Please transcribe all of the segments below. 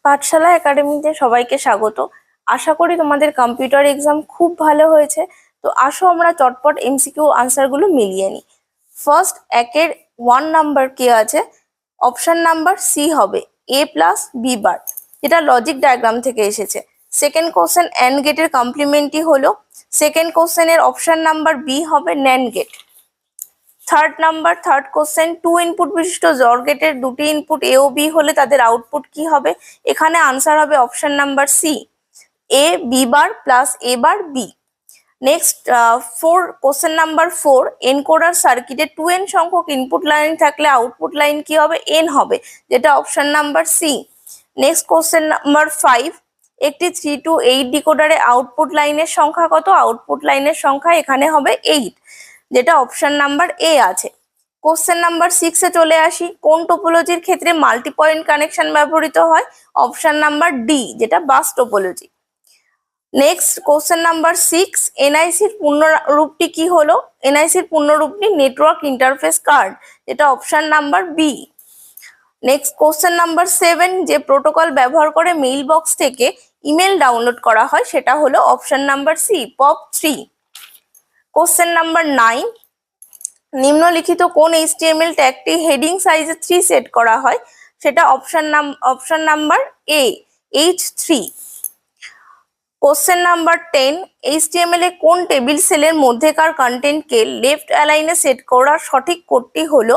পাঠশালা একাডেমিতে সবাইকে স্বাগত। আশা করি তোমাদের কম্পিউটার এক্সাম খুব ভালো হয়েছে। তো আসো আমরা চটপট এমসিকিউ আনসার গুলো মিলিয়ে নিই। ফার্স্ট একের 1 নাম্বার কি আছে? অপশন নাম্বার সি হবে এ প্লাস বি বার, যেটা লজিক ডায়াগ্রাম থেকে এসেছে। সেকেন্ড কোশ্চেন এন্ড গেটের কমপ্লিমেন্টই হলো। সেকেন্ড কোশ্চেনের অপশন নাম্বার বি হবে NAND gate. Third question 2 input বিশিষ্ট জর গেটের দুটি ইনপুট এ ও বি হলে তাদের আউটপুট কি হবে? এখানে আনসার হবে option number C A B bar plus A bar B. Next question number 4 encoder সার্কিটে 2n সংখ্যক ইনপুট লাইন থাকলে আউটপুট লাইন কি হবে? n হবে, যেটা option number C. Next question number 5 একটি 3 to 8 ডিকোডারে আউটপুট লাইনের সংখ্যা কত? আউটপুট লাইনের সংখ্যা এখানে হবে 8, যেটা অপশন নাম্বার এ আছে। কোশ্চেন নাম্বার 6 এ চলে আসি। কোন টোপোলজির ক্ষেত্রে মাল্টি পয়েন্ট কানেকশন ব্যবহৃত হয়? অপশন নাম্বার ডি, যেটা bus topology. Next question number 6 এনআইসির পূর্ণরূপটি কি হলো? এনআইসির পূর্ণরূপটি নেটওয়ার্ক ইন্টারফেস কার্ড, যেটা option number B. Next question number 7 যে প্রোটোকল ব্যবহার করে মেইল বক্স থেকে ইমেল ডাউনলোড করা হয় সেটা হলো option number C POP3। Question number 9 নিম্নলিখিত কোন HTML ট্যাগটি হেডিং সাইজে 3 সেট করা হয়? সেটা option number A H3। Question number 10 HTML এ কোন টেবিল সেলের মধ্যেকার কন্টেন্টকে লেফট অ্যালাইনে সেট করার সঠিক কোডটি হলো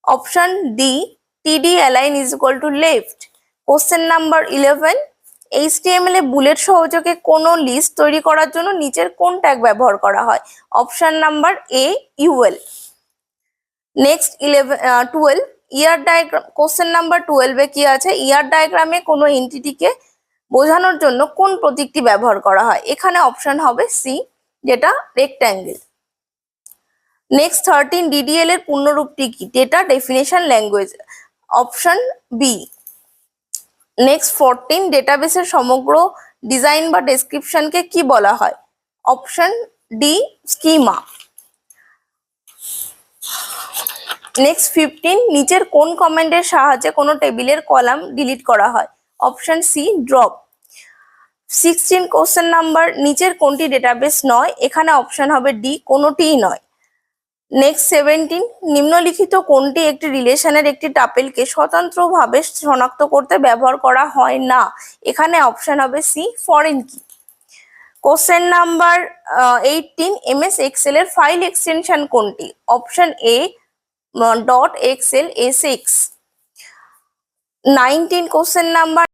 option D TD align is equal to left। Question number 11 HTML A bullet সহযোগে কোনো লিস্ট তৈরি করার জন্য নিচের কোন ট্যাগ ব্যবহার করা হয়? Option number A UL। Next 12 year diagram. Question number 12 এ কি আছে? ইয়ার ডায়াগ্রামে কোনো এন্টিটিকে বোঝানোর জন্য কোন প্রতীকটি ব্যবহার করা হয়? এখানে অপশন হবে সি, যেটা রেক্ট্যাঙ্গেল। নেক্সট 13 DDL এর পূর্ণরূপটি কি? Data definition language, option B. Next 14 ডেটাবেসের সমগ্র ডিজাইন বা ডেসক্রিপশনকে কি বলা হয়? Option D schema. নেক্সট 15 নিচের কোন কমান্ডের সাহায্যে কোনো টেবিলের কলাম ডিলিট করা হয়? Option C drop. 16 question number নিচের কোনটি ডেটাবেস নয়? এখানে অপশন হবে ডি কোনোটিই নয়। নেক্সট 17 নিম্নলিখিত কোনটি একটি রিলেশনের একটি টাপেলকে স্বতন্ত্রভাবে শনাক্ত করতে ব্যবহার করা হয় না? এখানে অপশন হবে C foreign key. Question number 18 MS Excel এর ফাইল এক্সটেনশন কোনটি? Option A .xl A6। 19 question number